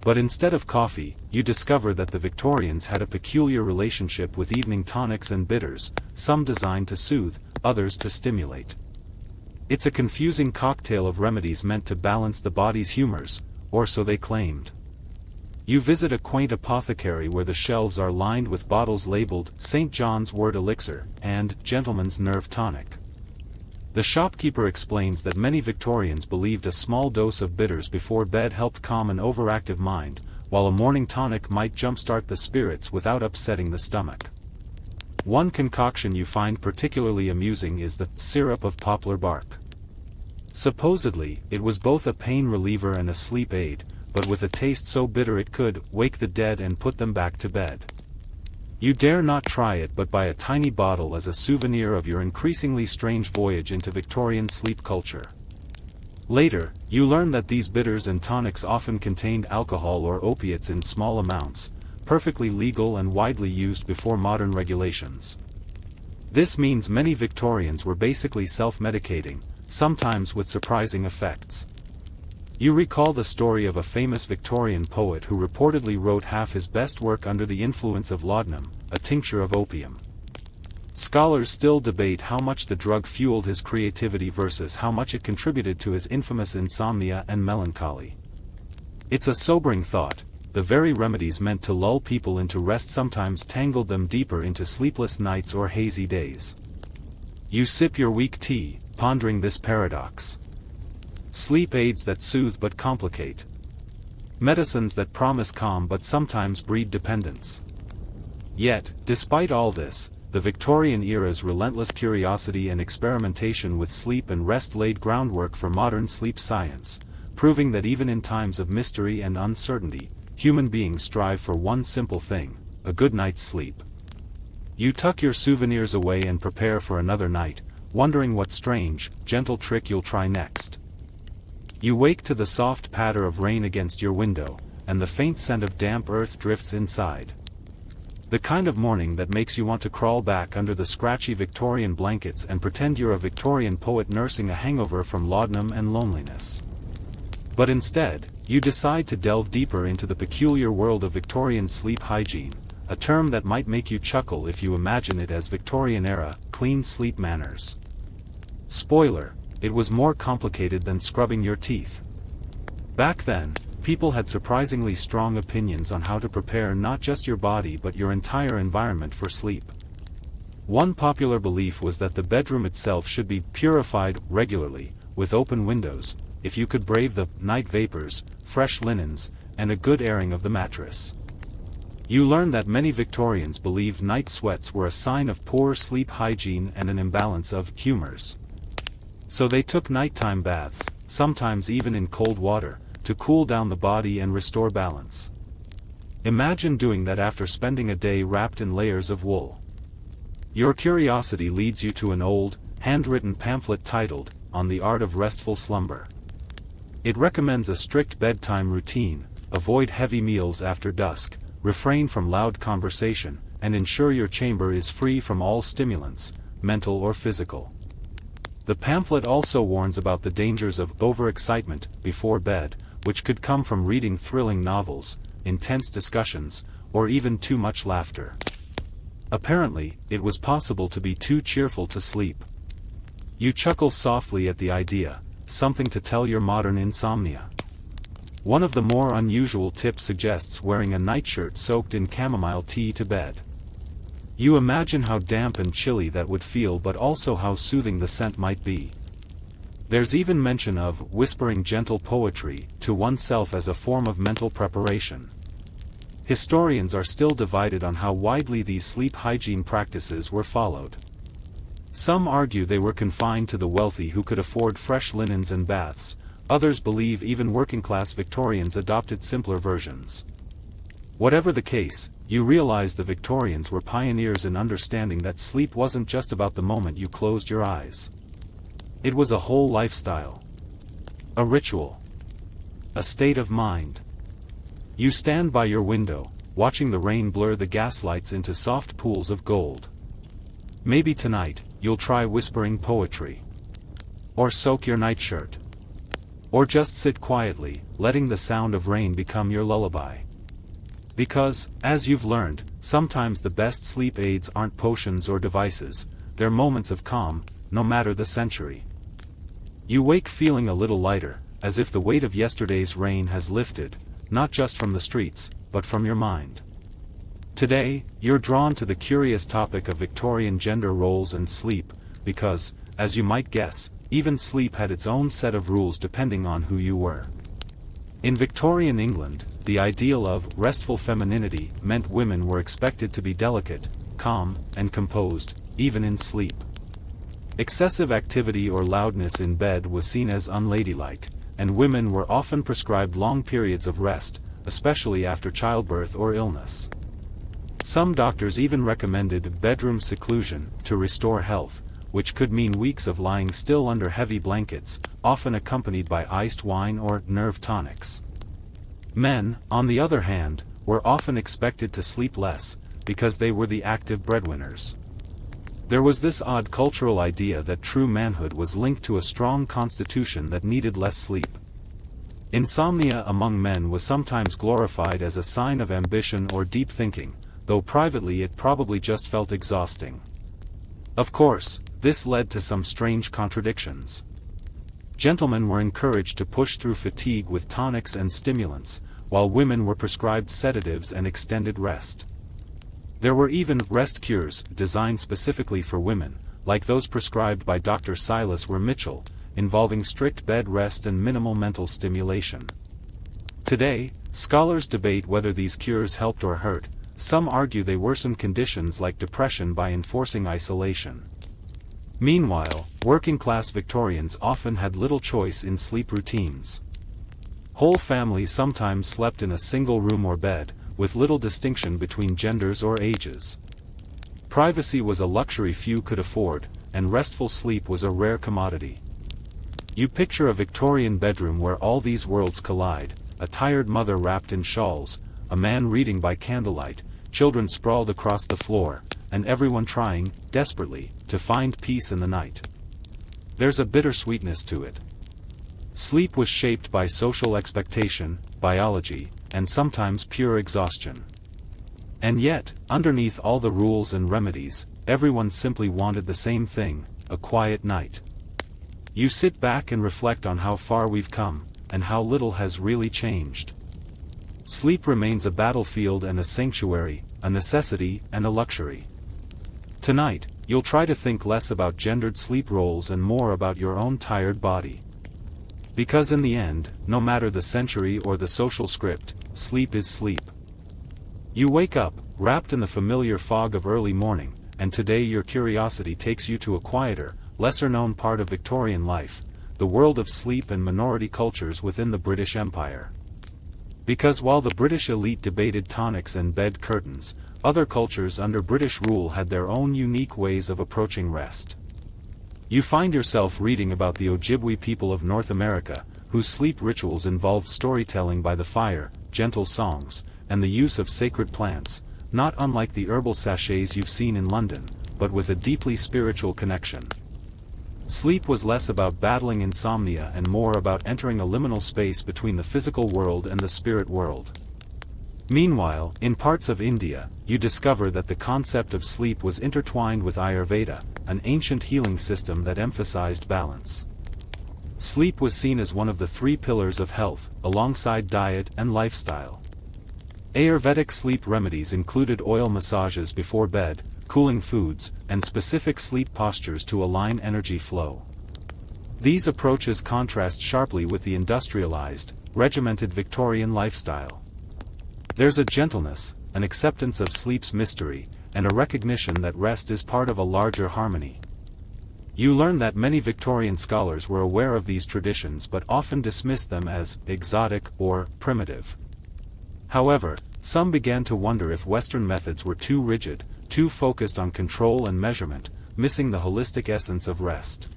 But instead of coffee, you discover that the Victorians had a peculiar relationship with evening tonics and bitters, some designed to soothe, others to stimulate. It's a confusing cocktail of remedies meant to balance the body's humors, or so they claimed. You visit a quaint apothecary where the shelves are lined with bottles labeled St. John's Wort Elixir and Gentleman's Nerve Tonic. The shopkeeper explains that many Victorians believed a small dose of bitters before bed helped calm an overactive mind, while a morning tonic might jumpstart the spirits without upsetting the stomach. One concoction you find particularly amusing is the syrup of poplar bark. Supposedly, it was both a pain reliever and a sleep aid, but with a taste so bitter it could wake the dead and put them back to bed. You dare not try it but buy a tiny bottle as a souvenir of your increasingly strange voyage into Victorian sleep culture. Later, you learn that these bitters and tonics often contained alcohol or opiates in small amounts, perfectly legal and widely used before modern regulations. This means many Victorians were basically self-medicating, sometimes with surprising effects. You recall the story of a famous Victorian poet who reportedly wrote half his best work under the influence of laudanum, a tincture of opium. Scholars still debate how much the drug fueled his creativity versus how much it contributed to his infamous insomnia and melancholy. It's a sobering thought: the very remedies meant to lull people into rest sometimes tangled them deeper into sleepless nights or hazy days. You sip your weak tea, pondering this paradox. Sleep aids that soothe but complicate. Medicines that promise calm but sometimes breed dependence. Yet, despite all this, the Victorian era's relentless curiosity and experimentation with sleep and rest laid groundwork for modern sleep science, proving that even in times of mystery and uncertainty, human beings strive for one simple thing: a good night's sleep. You tuck your souvenirs away and prepare for another night, wondering what strange, gentle trick you'll try next. You wake to the soft patter of rain against your window, and the faint scent of damp earth drifts inside. The kind of morning that makes you want to crawl back under the scratchy Victorian blankets and pretend you're a Victorian poet nursing a hangover from laudanum and loneliness. But instead, you decide to delve deeper into the peculiar world of Victorian sleep hygiene, a term that might make you chuckle if you imagine it as Victorian-era, clean sleep manners. Spoiler: it was more complicated than scrubbing your teeth. Back then, people had surprisingly strong opinions on how to prepare not just your body but your entire environment for sleep. One popular belief was that the bedroom itself should be purified regularly, with open windows, if you could brave the night vapors, fresh linens, and a good airing of the mattress. You learn that many Victorians believed night sweats were a sign of poor sleep hygiene and an imbalance of humors. So they took nighttime baths, sometimes even in cold water, to cool down the body and restore balance. Imagine doing that after spending a day wrapped in layers of wool. Your curiosity leads you to an old, handwritten pamphlet titled, On the Art of Restful Slumber. It recommends a strict bedtime routine, avoid heavy meals after dusk, refrain from loud conversation, and ensure your chamber is free from all stimulants, mental or physical. The pamphlet also warns about the dangers of overexcitement before bed, which could come from reading thrilling novels, intense discussions, or even too much laughter. Apparently, it was possible to be too cheerful to sleep. You chuckle softly at the idea, something to tell your modern insomnia. One of the more unusual tips suggests wearing a nightshirt soaked in chamomile tea to bed. You imagine how damp and chilly that would feel, but also how soothing the scent might be. There's even mention of whispering gentle poetry to oneself as a form of mental preparation. Historians are still divided on how widely these sleep hygiene practices were followed. Some argue they were confined to the wealthy who could afford fresh linens and baths, others believe even working-class Victorians adopted simpler versions. Whatever the case, you realize the Victorians were pioneers in understanding that sleep wasn't just about the moment you closed your eyes. It was a whole lifestyle. A ritual. A state of mind. You stand by your window, watching the rain blur the gaslights into soft pools of gold. Maybe tonight, you'll try whispering poetry. Or soak your nightshirt. Or just sit quietly, letting the sound of rain become your lullaby. Because, as you've learned, sometimes the best sleep aids aren't potions or devices, they're moments of calm, no matter the century. You wake feeling a little lighter, as if the weight of yesterday's rain has lifted, not just from the streets, but from your mind. Today, you're drawn to the curious topic of Victorian gender roles and sleep, because, as you might guess, even sleep had its own set of rules depending on who you were. In Victorian England, the ideal of restful femininity meant women were expected to be delicate, calm, and composed, even in sleep. Excessive activity or loudness in bed was seen as unladylike, and women were often prescribed long periods of rest, especially after childbirth or illness. Some doctors even recommended bedroom seclusion to restore health, which could mean weeks of lying still under heavy blankets, often accompanied by iced wine or nerve tonics. Men, on the other hand, were often expected to sleep less, because they were the active breadwinners. There was this odd cultural idea that true manhood was linked to a strong constitution that needed less sleep. Insomnia among men was sometimes glorified as a sign of ambition or deep thinking, though privately it probably just felt exhausting. Of course, this led to some strange contradictions. Gentlemen were encouraged to push through fatigue with tonics and stimulants, while women were prescribed sedatives and extended rest. There were even rest cures designed specifically for women, like those prescribed by Dr. Silas Were Mitchell, involving strict bed rest and minimal mental stimulation. Today, scholars debate whether these cures helped or hurt. Some argue they worsened conditions like depression by enforcing isolation. Meanwhile, working-class Victorians often had little choice in sleep routines. Whole families sometimes slept in a single room or bed, with little distinction between genders or ages. Privacy was a luxury few could afford, and restful sleep was a rare commodity. You picture a Victorian bedroom where all these worlds collide, a tired mother wrapped in shawls, a man reading by candlelight, children sprawled across the floor, and everyone trying, desperately, to find peace in the night. There's a bittersweetness to it. Sleep was shaped by social expectation, biology, and sometimes pure exhaustion. And yet, underneath all the rules and remedies, everyone simply wanted the same thing, a quiet night. You sit back and reflect on how far we've come, and how little has really changed. Sleep remains a battlefield and a sanctuary, a necessity and a luxury. Tonight, you'll try to think less about gendered sleep roles and more about your own tired body. Because in the end, no matter the century or the social script, sleep is sleep. You wake up, wrapped in the familiar fog of early morning, and today your curiosity takes you to a quieter, lesser-known part of Victorian life, the world of sleep and minority cultures within the British Empire. Because while the British elite debated tonics and bed curtains, other cultures under British rule had their own unique ways of approaching rest. You find yourself reading about the Ojibwe people of North America, whose sleep rituals involved storytelling by the fire, gentle songs, and the use of sacred plants, not unlike the herbal sachets you've seen in London, but with a deeply spiritual connection. Sleep was less about battling insomnia and more about entering a liminal space between the physical world and the spirit world. Meanwhile, in parts of India, you discover that the concept of sleep was intertwined with Ayurveda, an ancient healing system that emphasized balance. Sleep was seen as one of the three pillars of health, alongside diet and lifestyle. Ayurvedic sleep remedies included oil massages before bed, cooling foods, and specific sleep postures to align energy flow. These approaches contrast sharply with the industrialized, regimented Victorian lifestyle. There's a gentleness, an acceptance of sleep's mystery, and a recognition that rest is part of a larger harmony. You learn that many Victorian scholars were aware of these traditions but often dismissed them as exotic or primitive. However, some began to wonder if Western methods were too rigid, too focused on control and measurement, missing the holistic essence of rest.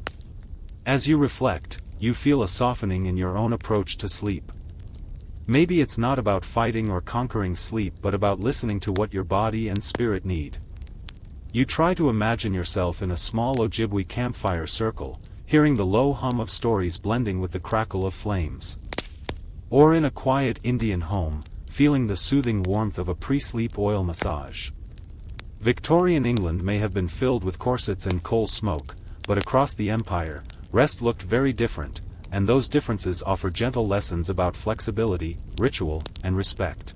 As you reflect, you feel a softening in your own approach to sleep. Maybe it's not about fighting or conquering sleep but about listening to what your body and spirit need. You try to imagine yourself in a small Ojibwe campfire circle, hearing the low hum of stories blending with the crackle of flames. Or in a quiet Indian home, feeling the soothing warmth of a pre-sleep oil massage. Victorian England may have been filled with corsets and coal smoke, but across the empire, rest looked very different, and those differences offer gentle lessons about flexibility, ritual, and respect.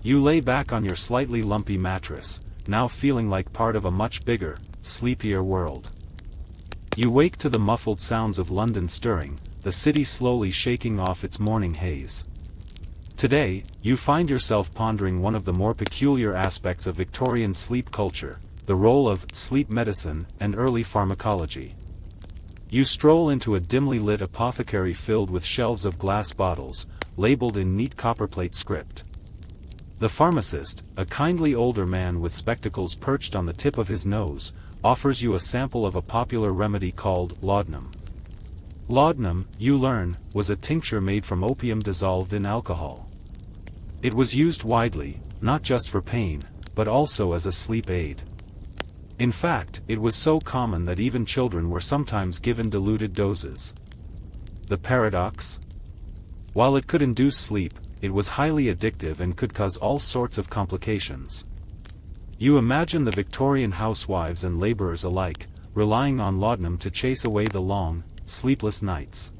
You lay back on your slightly lumpy mattress, now feeling like part of a much bigger, sleepier world. You wake to the muffled sounds of London stirring, the city slowly shaking off its morning haze. Today, you find yourself pondering one of the more peculiar aspects of Victorian sleep culture, the role of sleep medicine and early pharmacology. You stroll into a dimly lit apothecary filled with shelves of glass bottles, labeled in neat copperplate script. The pharmacist, a kindly older man with spectacles perched on the tip of his nose, offers you a sample of a popular remedy called laudanum. Laudanum, you learn, was a tincture made from opium dissolved in alcohol. It was used widely, not just for pain, but also as a sleep aid. In fact, it was so common that even children were sometimes given diluted doses. The paradox? While it could induce sleep, it was highly addictive and could cause all sorts of complications. You imagine the Victorian housewives and laborers alike, relying on laudanum to chase away the long, sleepless nights.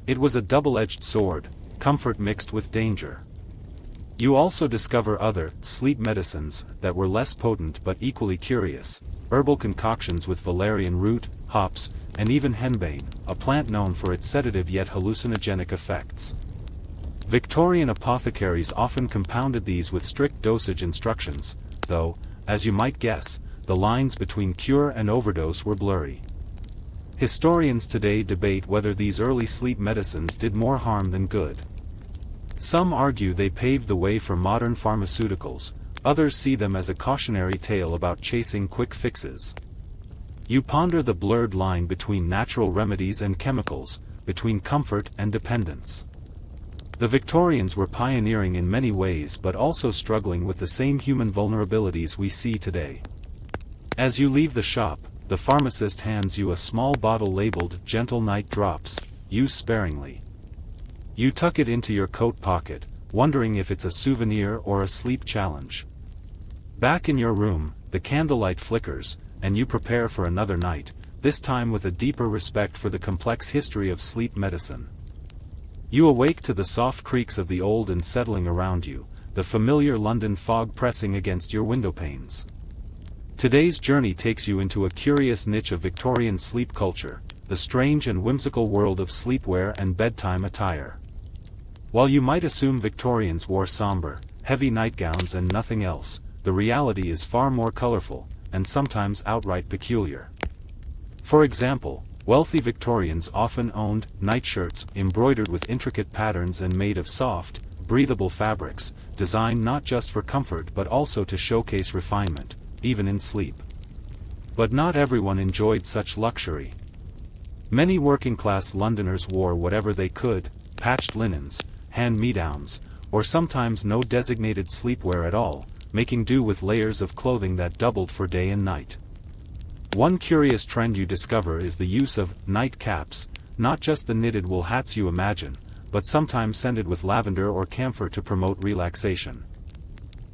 It was a double-edged sword, comfort mixed with danger. You also discover other, sleep medicines, that were less potent but equally curious, herbal concoctions with valerian root, hops, and even henbane, a plant known for its sedative yet hallucinogenic effects. Victorian apothecaries often compounded these with strict dosage instructions, though, as you might guess, the lines between cure and overdose were blurry. Historians today debate whether these early sleep medicines did more harm than good. Some argue they paved the way for modern pharmaceuticals, others see them as a cautionary tale about chasing quick fixes. You ponder the blurred line between natural remedies and chemicals, between comfort and dependence. The Victorians were pioneering in many ways but also struggling with the same human vulnerabilities we see today. As you leave the shop, the pharmacist hands you a small bottle labeled Gentle Night Drops, use sparingly. You tuck it into your coat pocket, wondering if it's a souvenir or a sleep challenge. Back in your room, the candlelight flickers, and you prepare for another night, this time with a deeper respect for the complex history of sleep medicine. You awake to the soft creaks of the old and settling around you, the familiar London fog pressing against your window panes. Today's journey takes you into a curious niche of Victorian sleep culture, the strange and whimsical world of sleepwear and bedtime attire. While you might assume Victorians wore somber, heavy nightgowns and nothing else, the reality is far more colorful, and sometimes outright peculiar. For example, wealthy Victorians often owned nightshirts embroidered with intricate patterns and made of soft, breathable fabrics, designed not just for comfort but also to showcase refinement, even in sleep. But not everyone enjoyed such luxury. Many working-class Londoners wore whatever they could, patched linens, hand-me-downs, or sometimes no designated sleepwear at all, making do with layers of clothing that doubled for day and night. One curious trend you discover is the use of night caps, not just the knitted wool hats you imagine, but sometimes scented with lavender or camphor to promote relaxation.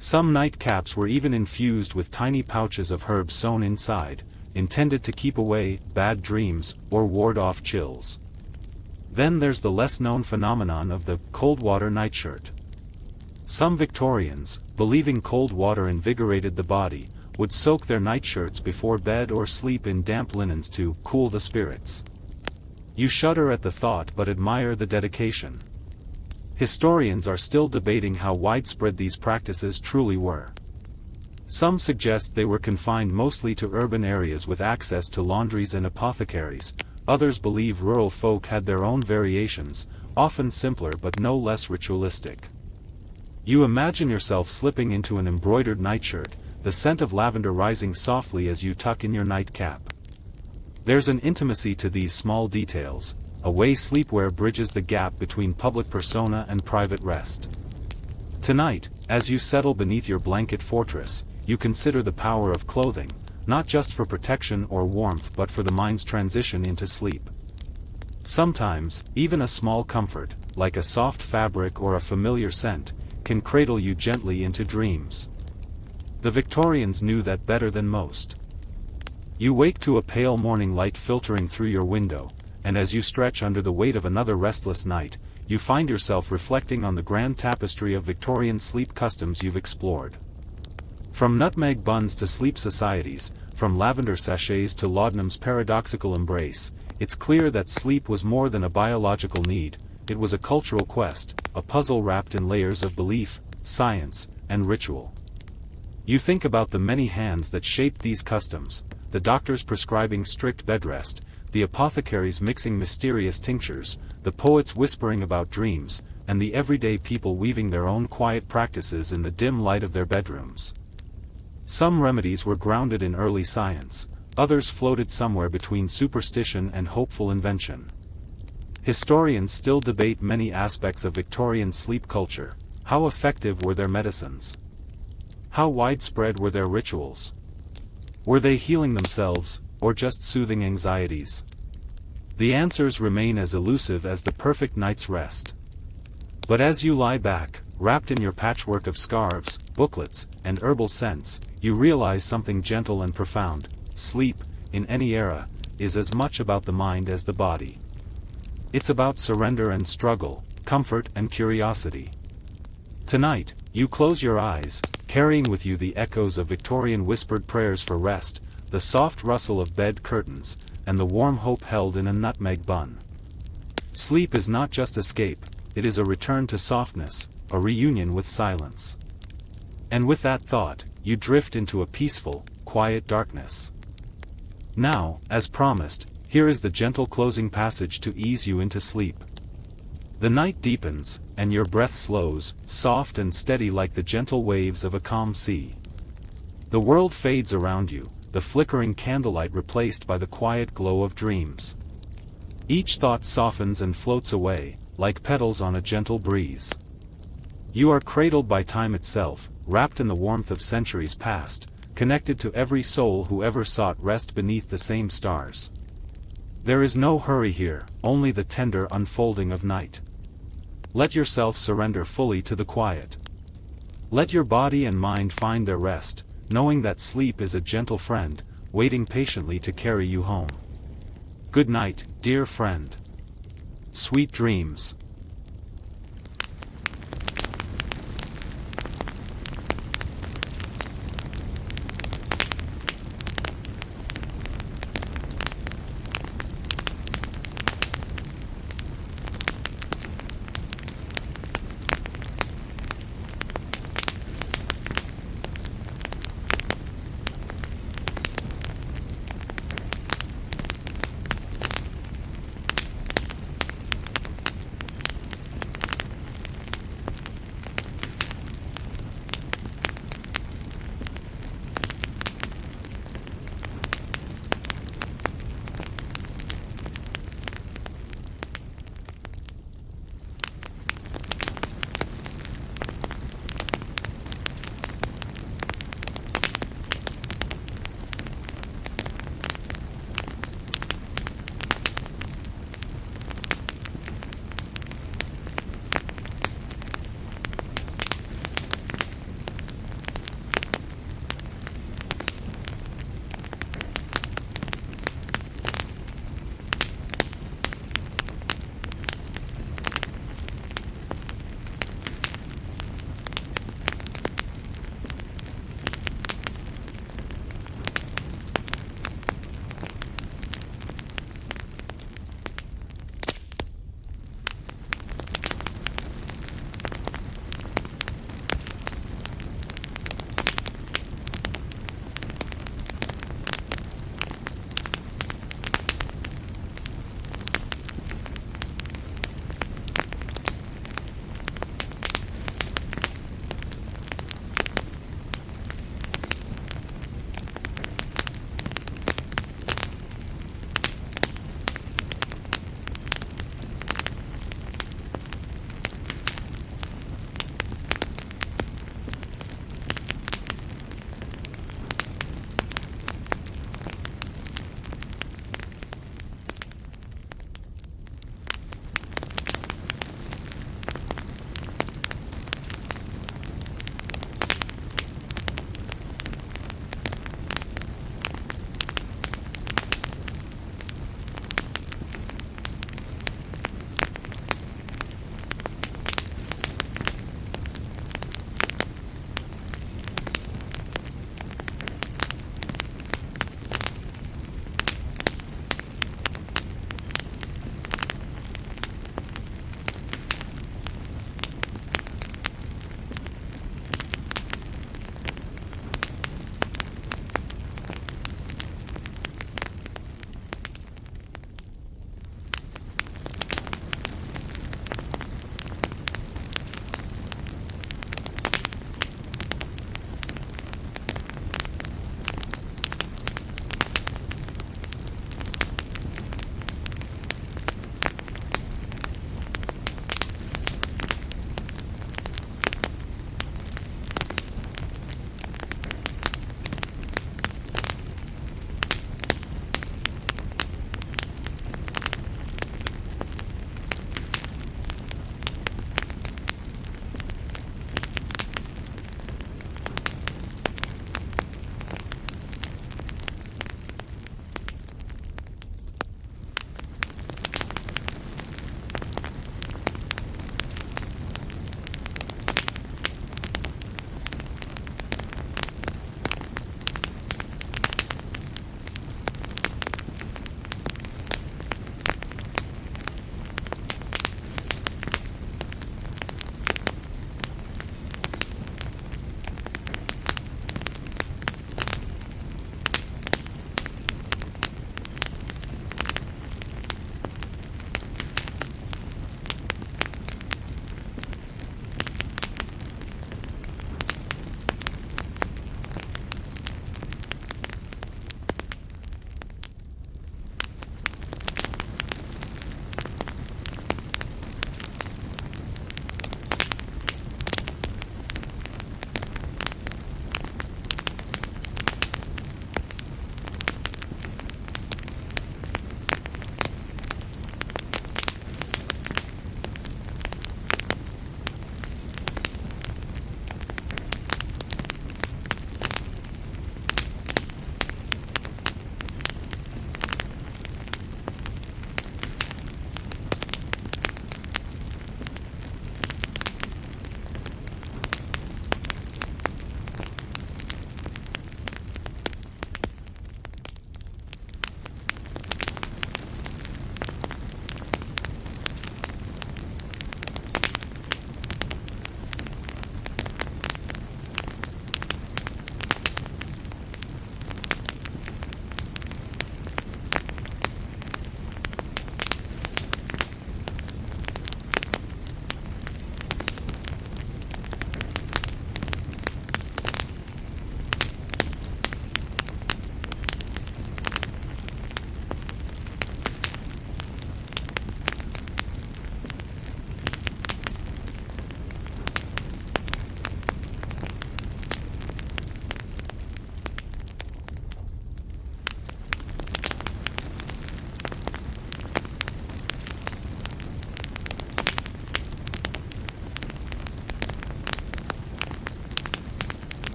Some night caps were even infused with tiny pouches of herbs sewn inside, intended to keep away bad dreams or ward off chills. Then there's the less-known phenomenon of the cold water nightshirt. Some Victorians, believing cold water invigorated the body, would soak their nightshirts before bed or sleep in damp linens to cool the spirits. You shudder at the thought but admire the dedication. Historians are still debating how widespread these practices truly were. Some suggest they were confined mostly to urban areas with access to laundries and apothecaries. Others believe rural folk had their own variations, often simpler but no less ritualistic. You imagine yourself slipping into an embroidered nightshirt, the scent of lavender rising softly as you tuck in your nightcap. There's an intimacy to these small details, a way sleepwear bridges the gap between public persona and private rest. Tonight, as you settle beneath your blanket fortress, you consider the power of clothing, not just for protection or warmth but for the mind's transition into sleep. Sometimes, even a small comfort, like a soft fabric or a familiar scent, can cradle you gently into dreams. The Victorians knew that better than most. You wake to a pale morning light filtering through your window, and as you stretch under the weight of another restless night, you find yourself reflecting on the grand tapestry of Victorian sleep customs you've explored. From nutmeg buns to sleep societies, from lavender sachets to laudanum's paradoxical embrace, it's clear that sleep was more than a biological need, it was a cultural quest, a puzzle wrapped in layers of belief, science, and ritual. You think about the many hands that shaped these customs, the doctors prescribing strict bed rest, the apothecaries mixing mysterious tinctures, the poets whispering about dreams, and the everyday people weaving their own quiet practices in the dim light of their bedrooms. Some remedies were grounded in early science, others floated somewhere between superstition and hopeful invention. Historians still debate many aspects of Victorian sleep culture. How effective were their medicines? How widespread were their rituals? Were they healing themselves, or just soothing anxieties? The answers remain as elusive as the perfect night's rest. But as you lie back, wrapped in your patchwork of scarves, booklets, and herbal scents, you realize something gentle and profound. Sleep, in any era, is as much about the mind as the body. It's about surrender and struggle, comfort and curiosity. Tonight, you close your eyes, carrying with you the echoes of Victorian whispered prayers for rest, the soft rustle of bed curtains, and the warm hope held in a nutmeg bun. Sleep is not just escape, it is a return to softness, a reunion with silence. And with that thought, you drift into a peaceful, quiet darkness. Now, as promised, here is the gentle closing passage to ease you into sleep. The night deepens, and your breath slows, soft and steady like the gentle waves of a calm sea. The world fades around you, the flickering candlelight replaced by the quiet glow of dreams. Each thought softens and floats away, like petals on a gentle breeze. You are cradled by time itself, wrapped in the warmth of centuries past, connected to every soul who ever sought rest beneath the same stars. There is no hurry here, only the tender unfolding of night. Let yourself surrender fully to the quiet. Let your body and mind find their rest, knowing that sleep is a gentle friend, waiting patiently to carry you home. Good night, dear friend. Sweet dreams.